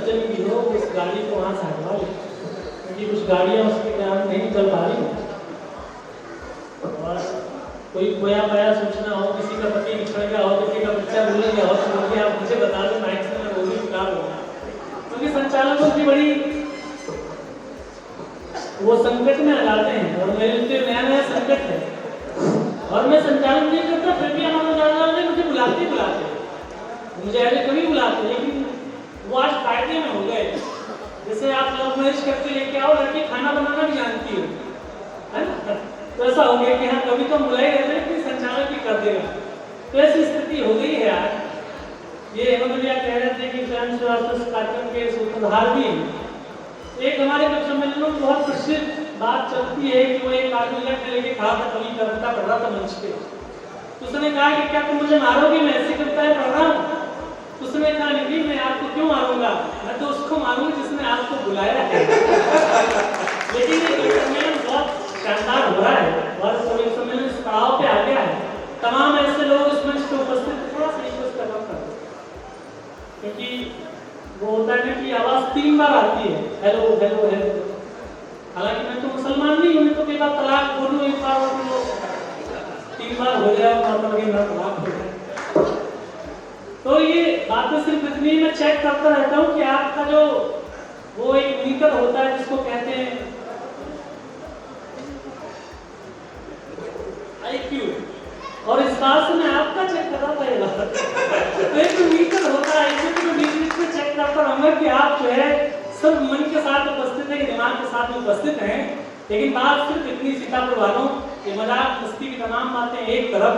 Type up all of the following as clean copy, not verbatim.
जन की हो उस गाड़ी को वहाँ से हटवा ले, क्योंकि कुछ गाड़ियाँ उसके कारण नहीं चल पा रही। और कोई खोया पाया सूचना हो, किसी का पति बिछड़ गया हो, किसी का बच्चा भूल गया हो, तो आप मुझे बता दो, माइक से मैं बोलूँ क्या होगा। क्योंकि संचालकों की बड़ी वो संकट में आ जाते हैं, और मेरे लिए नया नया संकट है, और मैं संचालन नहीं करता, फिर भी हमारे जानने मुझे बुलाते मुझे ऐसे कभी बुलाते, लेकिन वो आज फायदे में हो गए। जैसे आप लव मैरिज करके लेके आओ, लड़की खाना बनाना भी जानती हो, है ना, तो ऐसा हो गया कि हाँ कभी तो बुलाए रहते हैं कि संचालक भी कर देगा। तो ऐसी स्थिति हो गई है आज। ये हेमंत भैया कह रहे थे कि स्वयं स्वास्थ्य कार्यक्रम के सूत्रधार भी एक हमारे कवि सम्मेलनों में बहुत प्रसिद्ध बात चलती है कि वो एक आदमी लेके खड़ा था, कवि कविता पढ़ रहा था मंच पे। उसने कहा कि क्या तुम मुझे मारोगे, मैं ऐसी कविताएं पढ़ रहा हूँ। उसने कहा नहीं, मैं आपको क्यों मारूंगा, मैं तो उसको मारूंगा जिसने आपको बुलाया है। लेकिन ये कवि सम्मेलन बहुत शानदार हो रहा है, और कवि सम्मेलन इस पड़ाव पे आ गया है। तमाम ऐसे लोग इस मंच पे उपस्थित, थोड़ा सा रिक्वेस्ट कर रहा हूँ, क्योंकि वो होता है ना कि आवाज 3 बार आती है, हेलो हेलो हेलो। हालांकि मैं तो मुसलमान नहीं हूँ, मैं तो कई बार तलाक बोलूँ, एक बार वो 3 बार हो जाए मतलब कि मैं तलाक हो जाए। तो ये बातें सिर्फ इतनी मैं चेक करता रहता हूँ कि आपका जो वो एक मीटर होता है जिसको कहते हैं IQ, और इस बात से मैं आपका चेक कर रहा था। तो एक मीटर होता है, इसे तो बीच में चेक करता रहूंगा कि आप जो है सब मन के साथ उपस्थित है, दिमाग के साथ उपस्थित हैं। लेकिन बात सिर्फ इतनी सीतापुर वालों, ये मजाक मस्ती की तमाम बातें एक तरफ,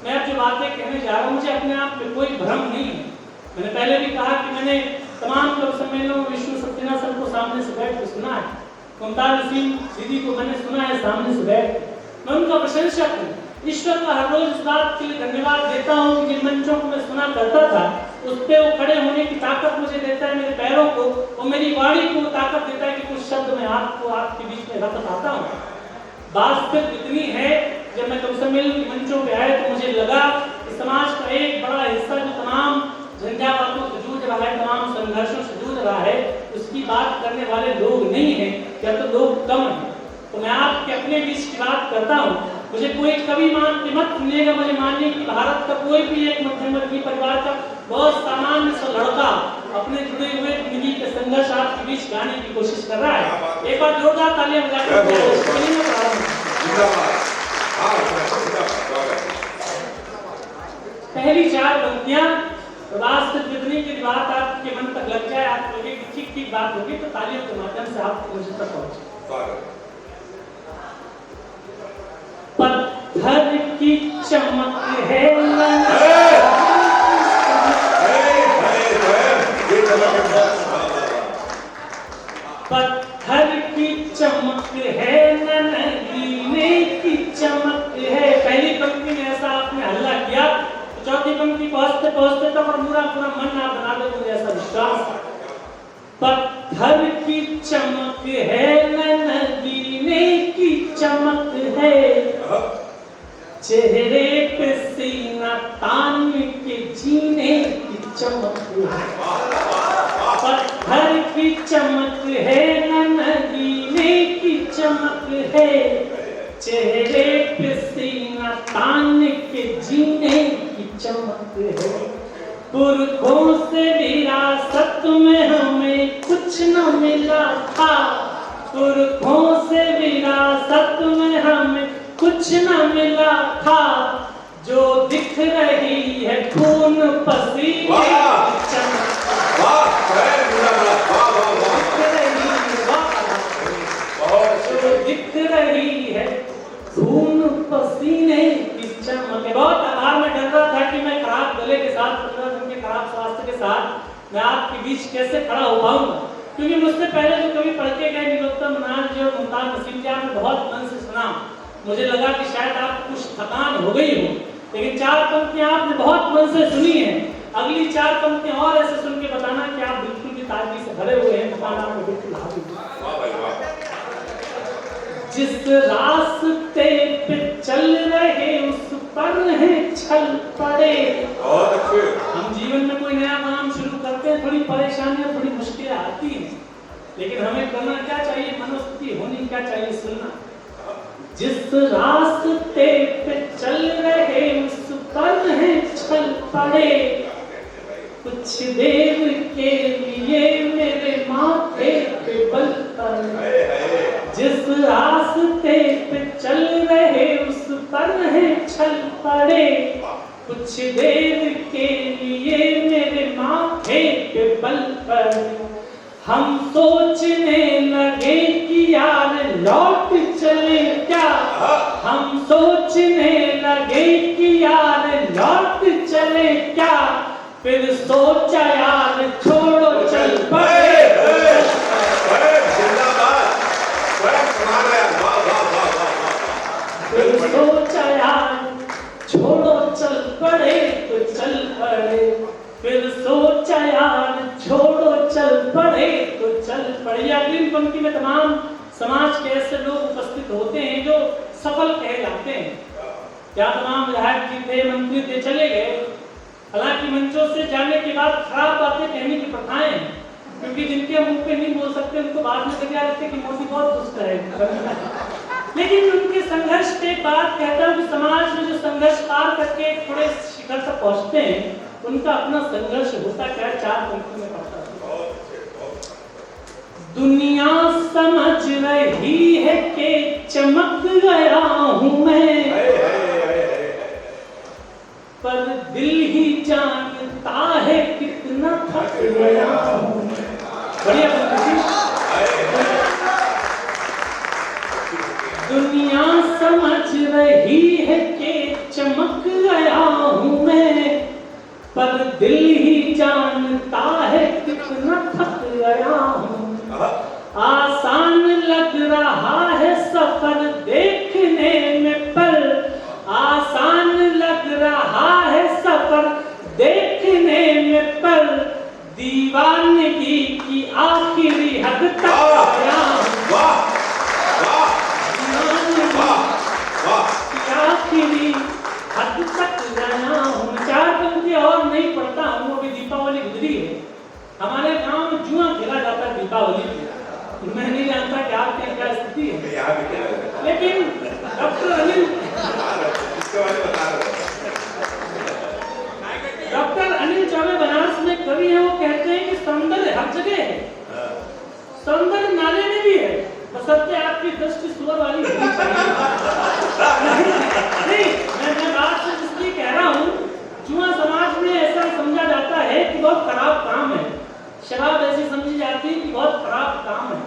मैं अब जो बातें कहने जा रहा हूँ मुझे अपने आप पे कोई भ्रम नहीं है। मैंने पहले भी कहा कि मैंने तमाम कवि सम्मेलनों में विश्व सत्यनारायण सर को सामने से बैठ कर सुना है, मुमताज नसीम दीदी को मैंने सुना है सामने से बैठ, मैं उनका प्रशंसक हूँ। ईश्वर का हर रोज इस बात के लिए धन्यवाद देता हूँ कि जिन मंचों को मैं सुना करता था उस पे वो खड़े होने की ताकत मुझे देता है, मेरे पैरों को और मेरी वाणी को ताकत देता है कि कुछ शब्द मैं आपको आपके बीच में रख पाता हूँ। बात सिर्फ इतनी है, जब मैं कवि सम्मेलन के मंचों पे आया तो मुझे लगा कि समाज का एक बड़ा हिस्सा जो तमाम झंझावातों से जूझ रहा है, तमाम संघर्षों से जूझ रहा है, उसकी बात करने वाले लोग नहीं है, या तो लोग कम है। तो मैं आपके अपने बीच की बात करता हूँ। मुझे कोई कभी मानते मत सुनिएगा, मुझे मानिए कि भारत का कोई भी एक मध्यम वर्गीय परिवार का बहुत सामान्य सा लड़का अपने जुड़े हुए जिंदगी के संघर्ष आपके बीच गाने की कोशिश कर रहा है। एक बार जोरदार तालियां बजाकर पहली 4 पंक्तियां बात से जितनी की बात आपके मन तक लग जाए, आप लोगों की ठीक ठीक बात होगी तो तालियों के माध्यम से आप मुझे तक पहुंचे। पत्थर की चमक है पत्थर की चमक है नगीने की चमक है। पहली पंक्ति में ऐसा आपने हल्ला किया तो चौथी पंक्ति पहुंचते पहुंचते तो पूरा पूरा मन आप बना दे, मुझे ऐसा विश्वास। पत्थर की चमक है नगीने की चमक है, चेहरे पे सीना तान के जीने की चमक है। पत्थर की चमक है नगीने की चमक है, चेहरे पे सीना तान के जीने की चमक है। पुरखों से विरासत में हमें कुछ न मिला था, पुरखों से विरासत में हमें कुछ न मिला था, जो दिख रही है खून पसीने की चमक, जो दिख रही है खून पसीने की चमक। बहुत आभार, मैं डर रहा था कि मैं खराब गले के साथ, 15 दिन के खराब स्वास्थ्य के साथ मैं आपके बीच कैसे खड़ा हो पाऊंगा, क्योंकि मुझसे पहले जो कभी पढ़ के गए नीलोत्तम नाथ जी और मुमताज नसीम जी, आपने बहुत मन से सुना। मुझे लगा कि शायद आपको कुछ थकान हो गई हो, लेकिन 4 पंक्तियां आपने बहुत मन से सुनी है। अगली 4 पंक्तियां और ऐसे सुन के बताना कि आप बिल्कुल भी ताजगी से भरे हुए हैं, थकान आपको बिल्कुल हावी। जिस रास्ते पे चल रहे उस पर है छल पड़े। हम जीवन में कोई नया काम शुरू करते हैं, थोड़ी परेशानियां, थोड़ी मुश्किलें बुलाती हैं, लेकिन हमें करना क्या चाहिए, मनोस्थिति होनी क्या चाहिए, सुनना। जिस रास्ते पे चल रहे उस पर है छल पड़े, कुछ देर के लिए मेरे माथे पे बल पड़े। जिस रास्ते पे चल रहे उस पर है छल पड़े, कुछ देर के लिए मेरे माथे पे बल पड़े। हम सोचने लगे कि यार लौट चले क्या, हम सोचने लगे कि यार लौट चले क्या, फिर सोचा यार छोड़ो चल पड़े। फिर सोचा यार छोड़ो चल पड़े तो चल पड़े, फिर सोचा यार छोड़ो चल पड़े तो चल पड़े। अगली पंक्ति में तमाम समाज के ऐसे लोग उपस्थित होते हैं जो सफल कहे जाते हैं। क्या तमाम विधायक जी थे, मंत्री थे, चले गए, हालांकि मंचों से जाने के बाद खराब बातें कहने की प्रथाएं हैं, क्योंकि जिनके मुंह पे नहीं बोल सकते उनको बाद में लगा रहते कि मोदी बहुत दुष्ट है। लेकिन उनके संघर्ष के बाद कहता हूं कि समाज में जो संघर्ष पार करके थोड़े शिखर तक पहुंचते हैं, उनका अपना संघर्ष होता क्या, 4 पंक्ति में पढ़ता है। दुनिया समझ रही है कि चमक गया हूं मैं, पर दिल ही जानता है कितना थक गया हूं। बढ़िया पंक्ति। दुनिया समझ रही है कि चमक गया हूं मैं, पर दिल ही जानता है कितना थक गया हूं। आसान लग रहा है सफर देखने में, पर आसान लग रहा है सफर देखने में, पर दीवानगी की आखिरी हद तक गया हूं। आखिरी हद तक गया हूं। 4 पंक्तियां और नहीं पढ़ता हूं। अभी दीपावली गुजरी है, हमारे गांव में जुआ खेला जाता है दीपावली में। मैं नहीं जानता कि आपके क्या स्थिति है, लेकिन डॉक्टर अनिल चौबे बनारस में कवि है, वो कहते हैं कि सौंदर्य हर जगह है, सौंदर्य नाले में भी है, बशर्ते आपकी दृष्टि सुअर वाली होनी चाहिए। नहीं, मैं बात से इसलिए कह रहा हूँ, जुआ समाज में ऐसा समझा जाता है कि बहुत खराब काम है, शराब ऐसी समझी जाती है कि बहुत खराब काम है,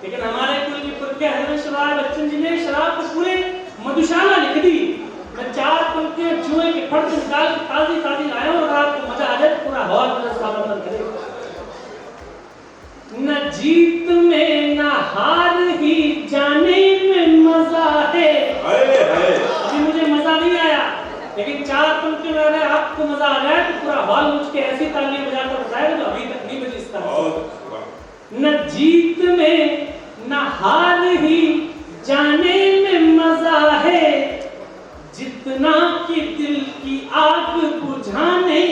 लेकिन हमारे कुल के पुरखे हरीश बच्चन जी ने शराब को पूरे मधुशाला लिख दी। मैं 4 पंक्तियां जुए के फर्ज निकाल के ताजी ताजी लाया हूं और आपको मजा आ जाए, पूरा हॉल में स्वागत करें। न जीत में न हार ही जाने में मजा है। अभी मुझे मजा नहीं आया, लेकिन 4 पंक्तियों में अगर आपको मजा आ जाए तो पूरा हॉल मुझके ऐसी तालियां बजाकर बताएगा जो अभी तक नहीं बजी इस तरह। न जीत में न हार ही जाने में मजा है, जितना कि दिल की आग बुझाने।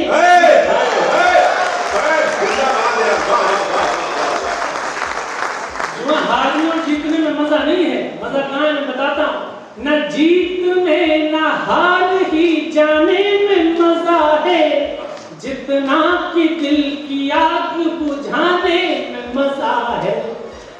हारने और जीतने में मजा नहीं है, मजा कहाँ है मैं बताता हूँ। न जीत में न हार ही जाने में मजा है, जितना कि दिल की आग बुझाने में मजा है।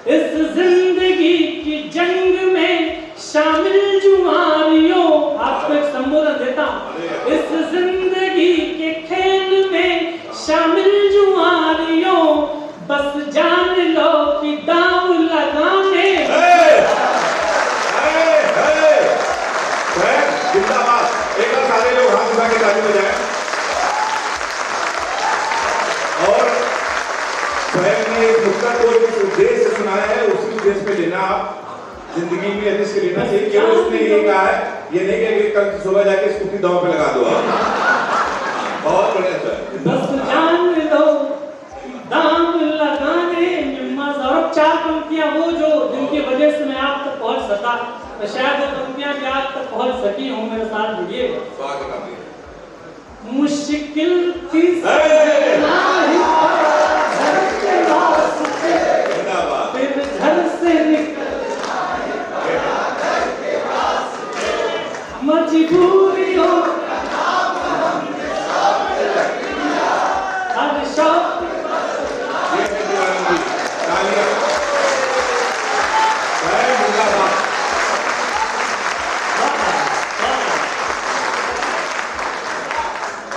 इस जिंदगी की जंग में शामिल जुआरियों, आपको एक संबोधन देता हूँ। इस जिंदगी के खेल में शामिल जुआरियों, बस जान लो कि दांव लगाने। जिंदाबाद। एक बार सारे लोग हाथ उठा के ताली बजाएं। और स्वयं ने एक नुक्ता को जिस उद्देश्य से सुनाया है उसी उद्देश्य पे लेना आप जिंदगी में यदि इसके लेना चाहिए। केवल उसने ये कहा है, ये नहीं कहा कि कल सुबह जाके स्कूटी दांव पे लगा दो आप। बहुत बढ़िया सर। बस जान लो दांव लगाने में मजा। और 4 पंक्तियां वो जो जिनकी वजह से मैं आप तक पहुंच सका, तो शायद वो पंक्तियां भी आप तक पहुंच सकी हूं। मेरे साथ जुड़िए। मुश्किल थी पूरी हो हर शौक ये तालियां जय मुर्दाबाद।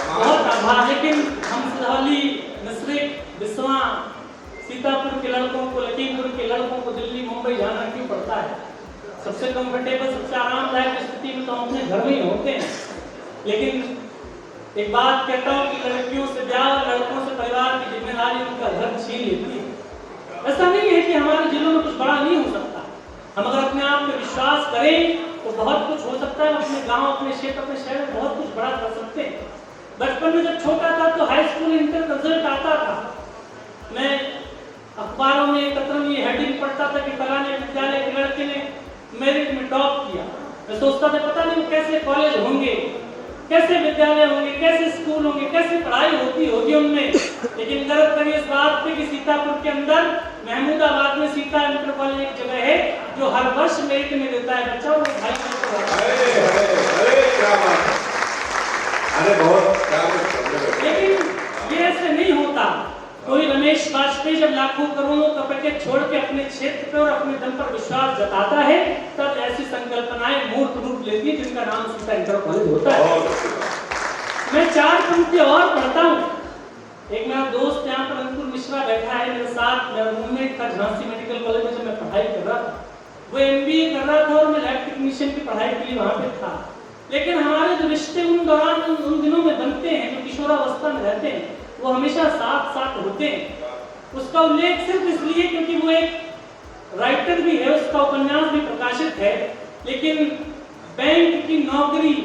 बहुत आभार। लेकिन हम सिधौली, मिश्रिक, बिस्वा, सीतापुर के लड़कों को, लखीमपुर के लड़कों को दिल्ली मुंबई जाना क्यों पड़ता है? सबसे कंफर्टेबल, सबसे आरामदायक स्थिति में तो हम अपने घर में ही होते हैं। लेकिन एक बात कहता हूँ कि लड़कियों से ब्याह और लड़कों से परिवार की जिम्मेदारी उनका घर छीन लेती है। ऐसा नहीं है कि हमारे जिलों में कुछ बड़ा नहीं हो सकता। हम अगर अपने आप पे विश्वास करें तो बहुत कुछ हो सकता है। अपने गांव, अपने क्षेत्र, अपने शहर में बहुत कुछ बड़ा कर सकते हैं। बचपन में जब छोटा था तो हाई स्कूल इंटर रिजल्ट आता था, मैं अखबारों में एकत्र में हेडिंग पढ़ता था कि फलाने विद्यालय के लड़के ने मेरिट में टॉप किया। मैं सोचता था पता नहीं कैसे कॉलेज होंगे, कैसे विद्यालय होंगे, कैसे स्कूल होंगे, कैसे पढ़ाई होती होगी उनमें। लेकिन गर्व करिए इस बात पे कि सीतापुर के अंदर महमूदाबाद में सीता इंटर कॉलेज एक जगह है जो हर वर्ष मेरिट में देता है बच्चा। क्या बात है, अरे बहुत क्या बात। लेकिन ये ऐसे नहीं होता। कोई रमेश वाजपेयी जब लाखों करोड़ों का पैकेज छोड़ के अपने क्षेत्र पर और अपने दम पर विश्वास जताता है तब ऐसी संकल्पनाएं मूर्त रूप लेती है जिनका नाम सीता इंटर कॉलेज होता है। मैं 4 पंक्ति और पढ़ता हूँ। एक मेरा दोस्त यहाँ पर अंकुर मिश्रा बैठा है मेरे साथ, मेरा रूममेट था झांसी मेडिकल कॉलेज में जब मैं पढ़ाई कर रहा था। वो MBA कर रहा था और मैं लैब टेक्नीशियन की पढ़ाई के लिए वहाँ पे था। लेकिन हमारे जो रिश्ते उन दौरान उन दिनों में बनते हैं, जो किशोरावस्था में रहते हैं, वो हमेशा साथ साथ होते हैं। उसका उल्लेख सिर्फ इसलिए क्योंकि वो एक राइटर भी है, उसका उपन्यास भी प्रकाशित है। लेकिन बैंक की नौकरी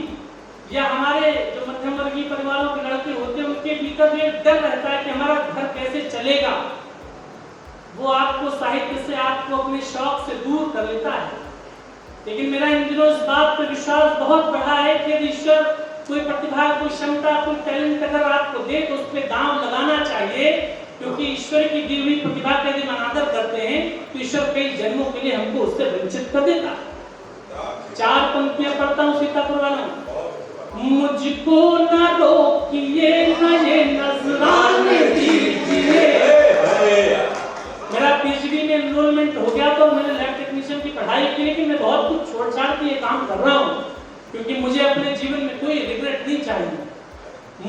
या हमारे जो मध्यम वर्गीय परिवारों के लड़के होते हैं उनके भीतर जो एक डर रहता है कि हमारा घर कैसे चलेगा, वो आपको साहित्य से, आपको अपने शौक से दूर कर लेता है। लेकिन मेरा इन दिनों इस बात पर विश्वास बहुत बढ़ा है कि यदि ईश्वर कोई प्रतिभा, कोई क्षमता, कोई टैलेंट अगर आपको दे तो उस पर दांव लगाना चाहिए, क्योंकि ईश्वर की दी हुई प्रतिभा का यदि हम आदर करते हैं तो ईश्वर कई जन्मों के लिए हमको उससे वंचित कर देता। 4 पंक्तियां पढ़ता हूँ सीतापुर वालों। मुझको न रोकिए नए नजराने दीजिए। मेरा PhD में एनरोलमेंट हो गया तो मैंने लैब टेक्नीशियन की पढ़ाई की, लेकिन मैं बहुत कुछ छोड़ छाड़ के ये काम कर रहा हूँ क्योंकि मुझे अपने जीवन में कोई रिग्रेट नहीं चाहिए।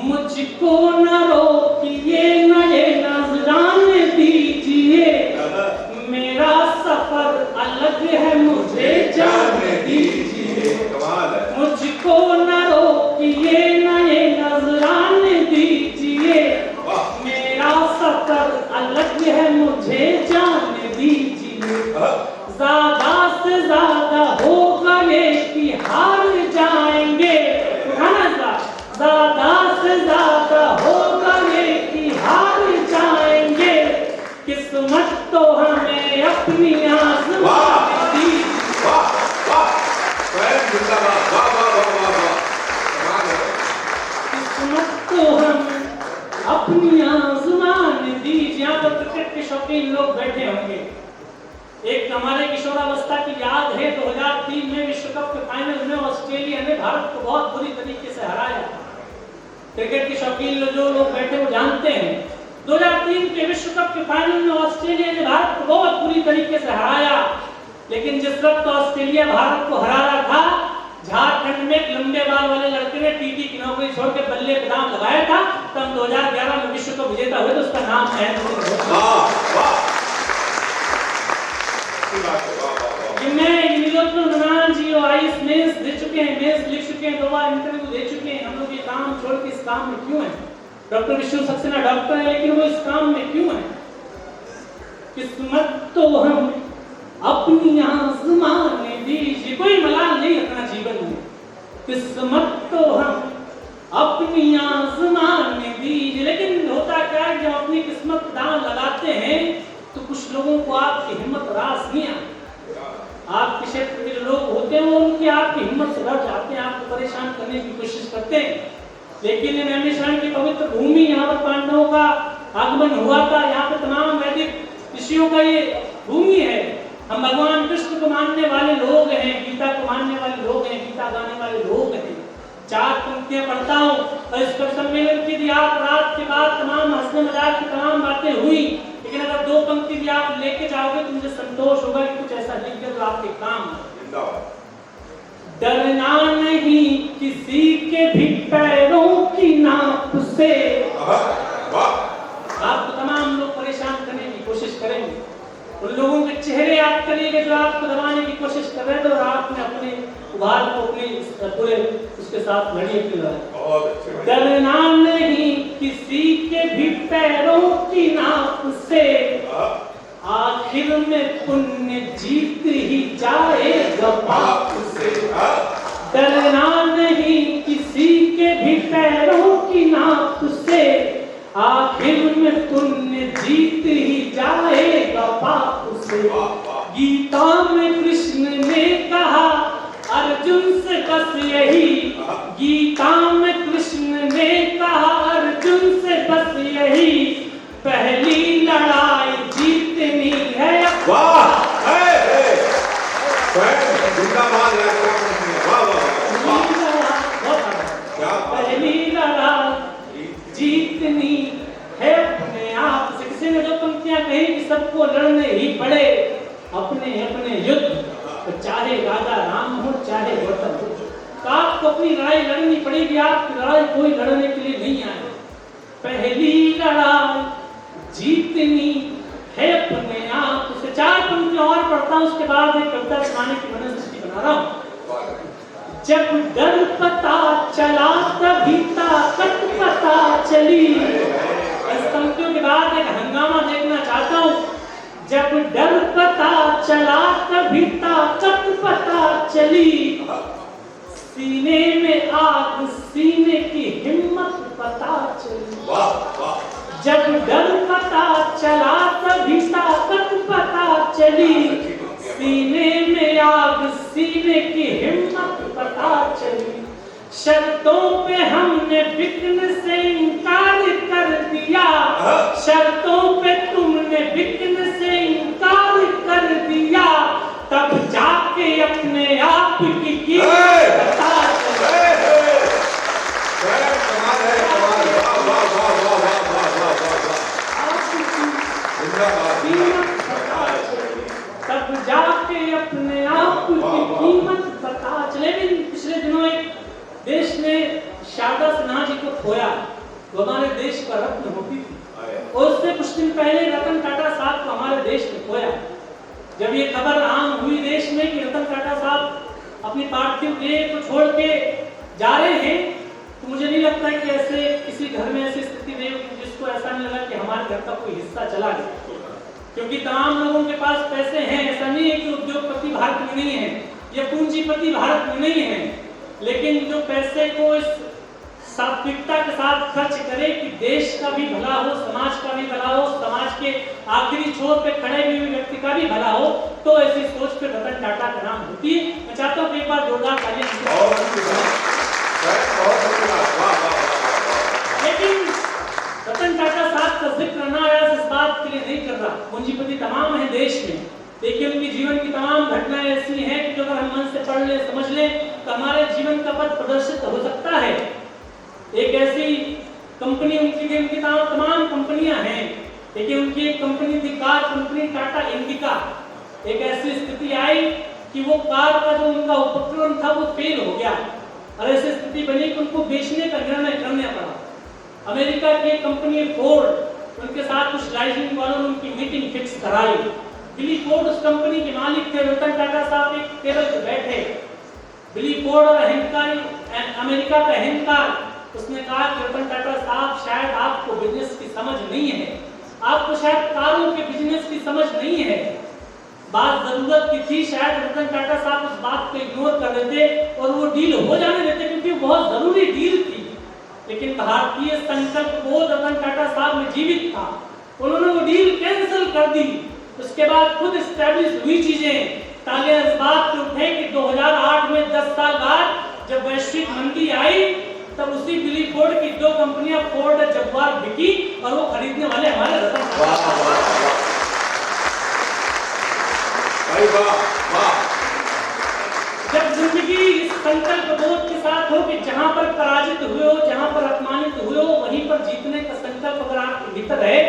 मुझको न रोकिए नए नजराने दीजिए, मेरा सफर अलग है मुझे जाने दीजिए। मुझको न रोकिए नए नजराने दीजिए, मेरा सफर अलग है मुझे जाने दीजिए। ज्यादा से ज्यादा होगा ये कि हार जाएंगे, ज्यादा से ज्यादा होगा ये कि हार जाएंगे। किस्मत तो हमें अपनी आज़मानी दी। किस्मत तो हमें अपनी आज़मानी दीजिए। यहाँ पर क्रिकेट के शौकीन लोग बैठे होंगे। एक हमारे किशोरावस्था की याद है 2003 में विश्व कप के फाइनल में ऑस्ट्रेलिया ने भारत को बहुत बुरी तरीके से हराया। क्रिकेट के शौकीन जो लोग बैठे वो जानते हैं 2003 के विश्व कप के फाइनल में ऑस्ट्रेलिया ने भारत को बहुत बुरी तरीके से हराया। लेकिन जिस वक्त ऑस्ट्रेलिया भारत को हरा रहा था, झारखंड में एक लंबे बाल वाले लड़के ने टीटी की नौकरी छोड़ के बल्ले पे दांव लगाया था। तब 2011 में विश्व कप विजेता हुए तो उसका नाम है मेंस दे चुके हैं, मेंस लिख चुके हैं, 2 बार इंटरव्यू दे चुके हैं। हम लोग ये काम छोड़ के इस काम में क्यों हैं? डॉक्टर विष्णु सक्सेना डॉक्टर है लेकिन वो इस काम में क्यों है? किस्मत तो हम अपनी आज़माने दीजिए। कोई मलाल नहीं रखना जीवन में। किस्मत तो हम अपनी आज़माने दीजिए। लेकिन होता क्या है जब अपनी किस्मत दांव लगाते हैं तो कुछ लोगों को आपकी हिम्मत रास नहीं आती। आपके क्षेत्र के लोग होते हैं वो उनकी आपकी हिम्मत से डर जाते हैं, आपको परेशान करने की कोशिश करते हैं। लेकिन ये नैमिषारण्य की पवित्र भूमि, यहाँ पर पांडवों का आगमन हुआ था, यहाँ पे तमाम वैदिक ऋषियों का ये भूमि है। हम भगवान कृष्ण को मानने वाले लोग हैं, गीता को मानने वाले लोग हैं, गीता गाने वाले लोग हैं। 4 पंक्तियां पढ़ता हूँ और इस कवि सम्मेलन की यदि आप रात के बाद तमाम हंसने मजाक की तमाम बातें हुई, लेकिन अगर 2 पंक्ति भी आप लेके जाओगे तो मुझे संतोष होगा कि कुछ ऐसा लिख दिया तो आपके काम। डरना नहीं किसी के भी पैरों की नाप से। आपको तमाम लोग परेशान करने की कोशिश करेंगे, उन लोगों के चेहरे याद करिएगा जो आपको दबाने की कोशिश कर रहे थे और आपने अपने उभार को अपने पूरे उसके साथ लड़िए की लड़ाई। डरना नहीं किसी के भी पैरों की नाप से, आखिर में पुण्य जीत ही जाएगा पाप से। डरना नहीं किसी के भी पैरों की नाप से, आखिर में पुण्य जीत ही जाएगा पाप से। गीता में कृष्ण ने कहा अर्जुन से बस यही, गीता में कृष्ण ने कहा अर्जुन से बस यही, पहली लड़ाई जीतनी है। वाह, जिंदाबाद, पहली लड़ाई जीतनी है अपने आप से। किसी ने जो पंक्तियां कही कि सबको लड़ने ही पड़े अपने अपने युद्ध, तो चाहे राजा राम हो चाहे गौतम हो, तो आपको अपनी लड़ाई लड़नी पड़ेगी। आपकी लड़ाई कोई लड़ने के लिए नहीं आए। पहली लड़ाई जीतनी है अपने आप से। 4 पंक्तियां और पढ़ता हूं, उसके बाद एक कविता सुनाने की मनोस्थिति बना रहा हूं। जब डर पता चला तभी ताकत पता चली। इस पंक्तियों के बाद एक हंगामा देखना चाहता हूं। जब डर पता चला तभी ताकत पता चली, सीने में आग सीने की हिम्मत पता चली। जब डर पता चला तभी ताकत पता चली, सीने में आग सीने की हिम्मत पता चली। शर्तों पे हमने बिकने से इनकार कर दिया, शर्तों पे तुमने बिकने से इनकार कर दिया, तब जाके अपने आप की कीमत पता चली। तब जाके अपने आप की कीमत पता चले। पिछले दिनों एक देश ने शारदा सिन्हा जी को खोया, वो हमारे देश का रत्न होती थी, और उससे कुछ दिन पहले रतन टाटा साहब को हमारे देश ने खोया। जब ये खबर आम हुई देश में कि रतन टाटा साहब अपनी पार्थिव देह को छोड़ के जा रहे हैं, तो मुझे नहीं लगता कि ऐसे किसी घर में ऐसी स्थिति नहीं होगी जिसको ऐसा नहीं लगा कि हमारे घर का कोई हिस्सा चला गया, क्योंकि तमाम लोगों के पास पैसे हैं। ऐसा नहीं है कि उद्योगपति भारत में नहीं है या पूंजीपति भारत में नहीं है, लेकिन जो पैसे को इस सात्विकता के साथ खर्च करे कि देश का भी भला हो, समाज का भी भला हो, समाज के आखिरी छोर पे खड़े हुए व्यक्ति का भी भला हो, तो ऐसी सोच पे रतन टाटा का नाम होती है। मैं चाहता हूँ कि एक बार जोरदार तालियां। लेकिन रतन टाटा साहब का जिक्र ना आया इस बात के लिए नहीं कर रहा। पूंजीपति तमाम है देश में, देखिए उनकी जीवन की तमाम घटनाएं ऐसी हैं कि जो अगर हम मन से पढ़ ले समझ ले तो हमारे जीवन का पथ प्रदर्शित हो सकता है। एक ऐसी कंपनी उनकी तमाम कंपनियां हैं, लेकिन उनकी एक कंपनी थी कार कंपनी टाटा इंडिका। एक ऐसी स्थिति आई कि वो कार का जो उनका उपक्रम था वो फेल हो गया और ऐसी स्थिति बनी कि उनको बेचने का निर्णय करना पड़ा। अमेरिका की कंपनी फोर्ड, उनके साथ कुछ लाइसेंसिंग वालों ने उनकी मीटिंग फिक्स कराई। बिली फोर्ड उस कंपनी के मालिक थे। रतन टाटा साहब एक टेबल पर बैठे, बिली फोर्ड और अहंकारी अमेरिका का अहंकार, उसने कहा कि रतन टाटा साहब शायद आपको बिजनेस की समझ नहीं है, आपको शायद कारों के बिजनेस की समझ नहीं है। बात जरूरत की थी, शायद रतन टाटा साहब उस बात को इग्नोर कर देते और वो डील हो जाने देते, क्योंकि वो बहुत जरूरी डील थी। लेकिन भारतीय संकल्प वो रतन टाटा साहब में जीवित था, उन्होंने वो डील कैंसिल कर दी। उसके बाद खुद एस्टैब्लिश हुई चीजें। तालियां इस बात पे उठे कि 2008 में 10 साल बाद जब वैश्विक मंदी आई, तब उसी बिली फोर्ड की 2 कंपनियां फोर्ड और जगुआर बिकी और वो खरीदने वाले हमारे रतन टाटा। जब जिंदगी इस संकल्प बोध के साथ हो कि जहां पर पराजित हुए हो, जहां पर अपमानित हुए हो, वहीं पर जीतने का संकल्प अगर आपके भीतर है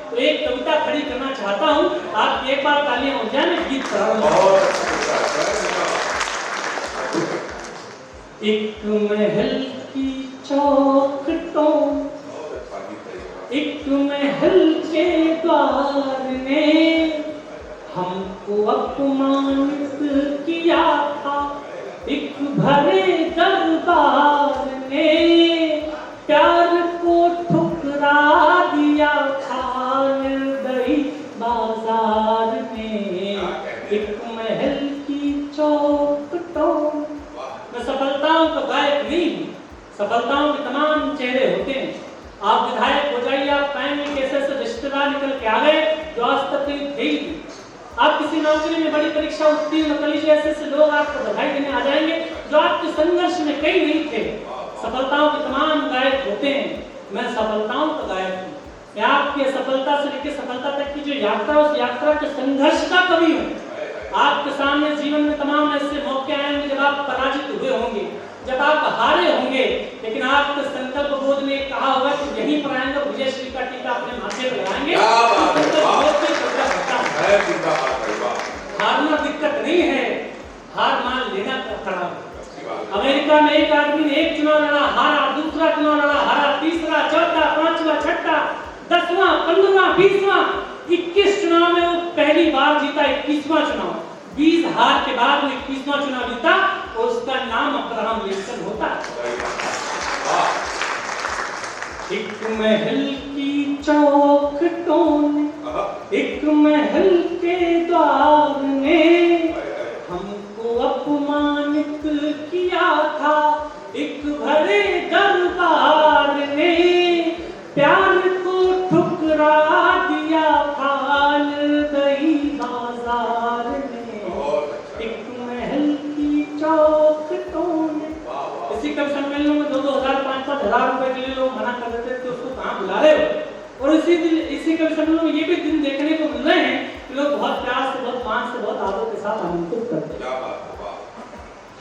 तो एक कविता खड़ी करना चाहता हूं। आप एक बार तालियां हो जाए, मैं गीत प्रारंभ। एक महल की चौखटों, एक महल के द्वार ने हमको अपमानित किया था, एक भरे दरबार ने प्यार को ठुकरा दिया था, निर्दयी बाजार में एक महल की चौखटों। मैं सफलताओं का गायक नहीं हूँ, सफलताओं के तमाम चेहरे होते हैं। आप विधायक हो जाइए, आप पाएंगे कैसे ऐसे रिश्तेदार निकल के आ गए जो आज तक कहीं थे ही नहीं। आप किसी नौकरी में बड़ी परीक्षा उत्तीर्ण कर लीजिए, ऐसे लोग आपको बधाई देने आ जाएंगे जो आपके संघर्ष में कहीं नहीं थे। सफलताओं के तमाम गायक होते हैं, मैं सफलताओं का गायक हूँ। मैं आपकी सफलता से लेकर सफलता तक की जो यात्रा, उस यात्रा के संघर्ष का कवि हूँ। आपके सामने जीवन में तमाम ऐसे मौके आएंगे जब आप पराजित हुए होंगे, जब आप हारे होंगे, लेकिन आपके संकल्प बोध ने कहा होगा कि यहीं पर आएंगे, विजय श्री का टीका अपने माथे पर लगाएंगे। हारना दिक्कत नहीं है, हार मान लेना खड़ा। अमेरिका में एक आदमी ने एक चुनाव लड़ा, हारा, दूसरा चुनाव लड़ा, हारा, तीसरा, चौथा, पांचवा, छठा, 10वां, 15वां, 20वां, 21 चुनाव में वो पहली बार जीता। 21वां चुनाव, 20 हार के बाद वो 21वां चुनाव जीता और उसका नाम अब्राहम लिंकन होता है। एक महल की चौखटों ने, एक महल के द्वार ने हमको अपमानित किया था, एक भरे दरबार ने प्यार को ठुकरा दिया था, निर्दयी बाजार ने एक महल की चौखटों ने। इसी कवि सम्मेलनों में 2,000, 5,000 रुपए के लिए लोग मना कर देते थे, उसको कहाँ बुला रहे हो। और इसी कवि सम्मेलनों में ये भी दिन देखने को मिल रहे हैं कि लोग बहुत प्यार से, बहुत मान से, बहुत आदर के साथ आमंत्रित करते हैं।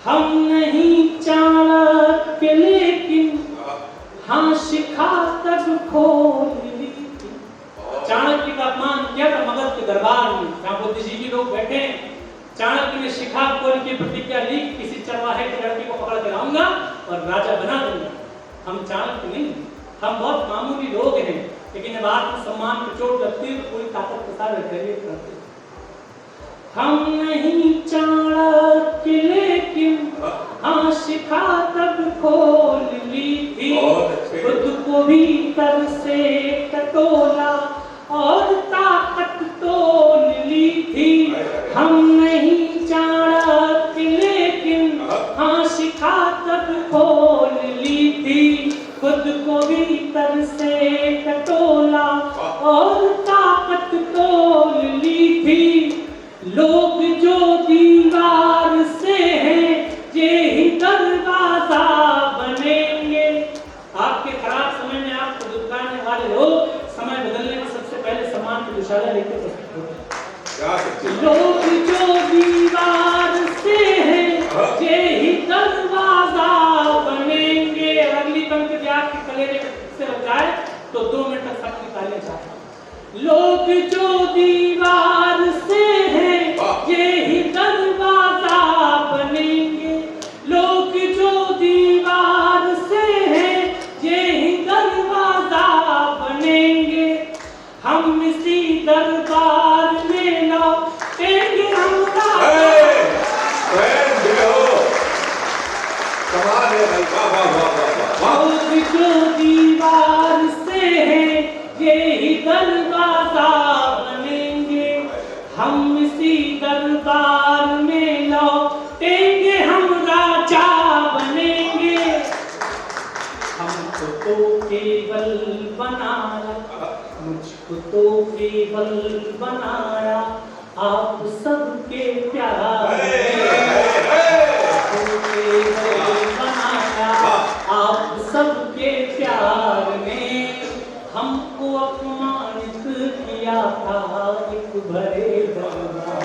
हम नहीं चाणक्य लेकिन हाँ शिखा तक खोल ली थी। चाणक्य का अपमान किया था मगध के दरबार में, जहाँ बुद्धिजीवी लोग बैठे हैं। चाणक्य ने शिखा खोल की प्रतिज्ञा ली, किसी चरवाहे के लड़की को पकड़ के लाऊंगा और राजा बना दूंगा। हम चाणक्य नहीं, हम बहुत मामूली लोग हैं, लेकिन जब आत्मसम्मान को चोट लगती है तो पूरी ताकत के साथ रखिए करते। हम नहीं चाणक्य लेकिन हाँ शिखा तब खोल ली थी, खुद को भीतर से टटोला और ताकत तोल ली थी। हम नहीं चाणक्य लेकिन हाँ शिखा तब खोल ली थी, खुद को भीतर से टटोला और ताकत तोल ली थी। लोग जो दीवार से हैं ये ही दरवाजा बनेंगे। आपके खराब समय में आपको दुर्गाने वाले लोग समय बदलने में सबसे पहले सम्मान की दुशाला लेकर प्रस्तुत होते हैं। लोग जो दीवार से हैं ये ही दरवाजा बनेंगे। अगली पंक्ति आपके कलेजे से लग जाए तो 2 मिनट तक सबकी तालियां चाहता हूं। लोग जो दीवार से हैं ये ही दरवाजा बनेंगे। लोग जो दीवार से हैं ये ही दरवाजा बनेंगे। हम इसी दरबार में लौटेंगे। हम जो दीवार से हैं ये ही दरवाजा बनेंगे। हम इसी दरबार में लौटेंगे, हम राजा बनेंगे। हमको तो केवल बनाया, मुझको तो केवल बनाया आप सबके प्यार बनाया आप सबके प्यार में। हमको अपमानित किया था एक भरे दरबार,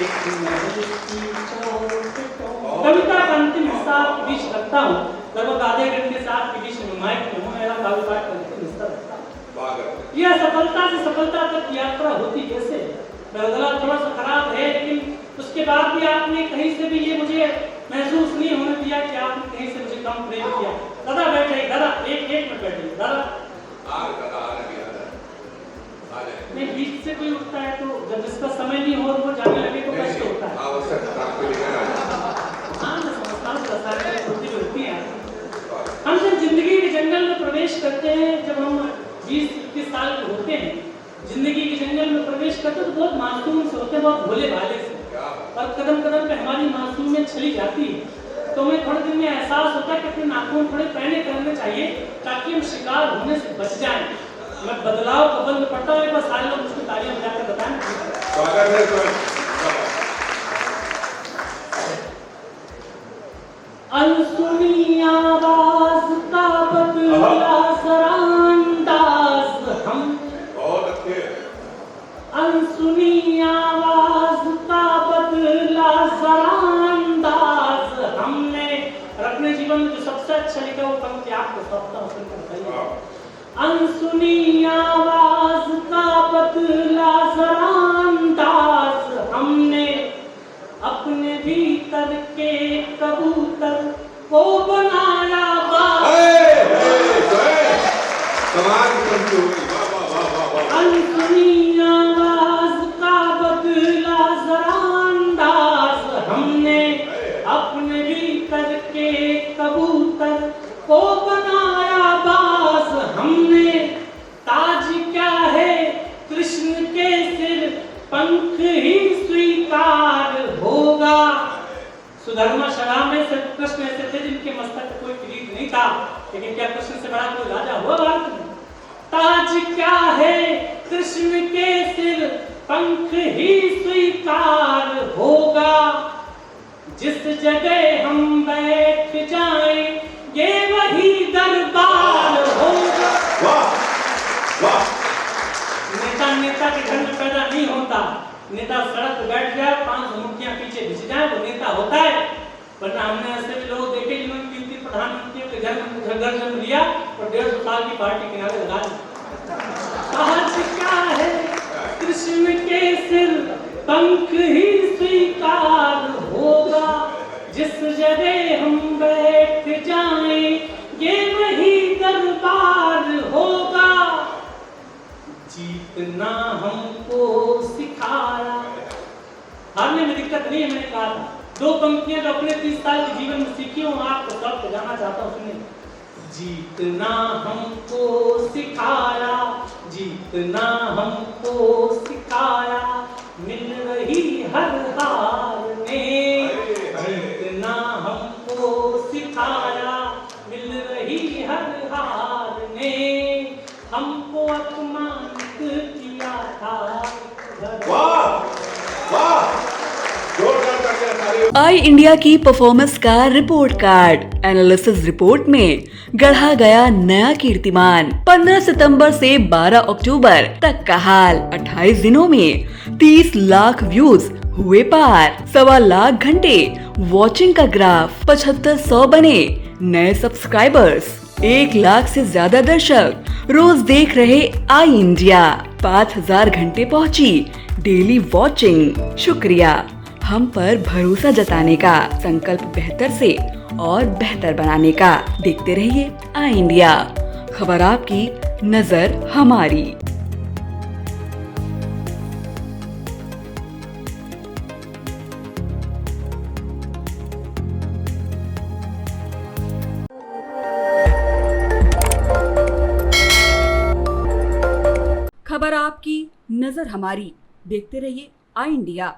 एक महल की चौखटों। कविता आपके बीच रखता हूँ, लगभग आधे घंटे से आपके बीच में माइक में हूँ, मेरा काव्य पाठ करके निस्तर रखता हूँ। यह सफलता से सफलता तक यात्रा होती कैसे? मेरा गला थोड़ा सा खराब है, लेकिन उसके बाद भी आपने कहीं से भी ये मुझे महसूस नहीं होने दिया कि आपने कहीं से मुझे कम प्रेम किया। दादा बैठे, दादा एक मिनट बैठे, दादा नहीं, बीच से कोई उठता है तो जब जिसका समय नहीं हो वो जाने लगे तो कष्ट होता है। हाँ, मैं समझता हूँ, रसायन होती होती है। हम जब जिंदगी के जंगल में प्रवेश करते हैं, जब हम 20-21 साल के होते हैं, जिंदगी के जंगल में प्रवेश करते हैं तो बहुत मासूम से होते हैं, बहुत भोले भाले से, और कदम कदम पे हमारी मासूमियत चली जाती है। तो हमें थोड़े दिन में एहसास होता है कि अपने नाखून थोड़े पैने करने चाहिए ताकि हम शिकार होने से बच जाएं। मैं बदलाव का बंद पड़ता हूँ, एक बार सारे लोग उसको तालियां बजाकर बताएं। अनसुनी आवाज का बदला सरांदाज हम, अनसुनी आवाज का बदला सरांदाज हमने। और अपने जीवन में जो सबसे अच्छा लिखा वो पंक्ति आपको सौंपता हूँ, सुनकर बताइए। अनसुनी आवाज का बदला सरांदाज हमने, अपने भीतर के कबूतर को बनाया अनसुनी आवाज का बदला सरांदाज हमने, अपने भीतर के कबूतर को बनाया बाज हमने। ताज क्या है कृष्ण के सिर, पंख ही स्वीकार होगा। सुधर्मा शरा में से कृष्ण ऐसे थे जिनके मस्तक पर कोई किरीट नहीं था, लेकिन क्या कृष्ण से बड़ा कोई राजा हुआ भारत में? ताज क्या है कृष्ण के सिर, पंख ही स्वीकार होगा। जिस जगह हम बैठ जाएं ये वही दरबार होगा। नेता के घर में पैदा नहीं होता। नेता सड़क पर बैठ जाए, 5 मुखिया पीछे घिस जाए वो नेता होता है। वरना हमने ऐसे भी लोग देखे जिन्होंने 3 प्रधानमंत्रियों के घर जन्म लिया और 150 साल की पार्टी किनारे लगा दी। ताज क्या है कृष्ण के सिर, पंख ही स्वीकार होगा। जिस जगह हम बैठ जाएं ये वही दरबार होगा। जीतना हमको सिखाया, हारने में दिक्कत नहीं है, मैंने कहा था। 2 पंक्तियां जो अपने 30 साल के जीवन में सीखी हूं, आपको सब जाना चाहता हूं, सुनिए। जीतना हमको सिखाया, जीतना हमको सिखाया, मिल रही हर हार में। जीतना हमको सिखाया, मिल रही हर हार में। हमको अपमानित किया था। वाह वाह, आई इंडिया की परफॉर्मेंस का रिपोर्ट कार्ड। एनालिसिस रिपोर्ट में गढ़ा गया नया कीर्तिमान। 15 सितंबर से 12 अक्टूबर तक का हाल। 28 दिनों में 30 लाख व्यूज हुए पार। 1.25 लाख घंटे वॉचिंग का ग्राफ। 7500 बने नए सब्सक्राइबर्स। 1 लाख से ज्यादा दर्शक रोज देख रहे आई इंडिया। 5000 घंटे पहुंची डेली वॉचिंग। शुक्रिया हम पर भरोसा जताने का, संकल्प बेहतर से और बेहतर बनाने का। देखते रहिए आई इंडिया, खबर आपकी, नजर हमारी। खबर आपकी, नजर हमारी। देखते रहिए आई इंडिया।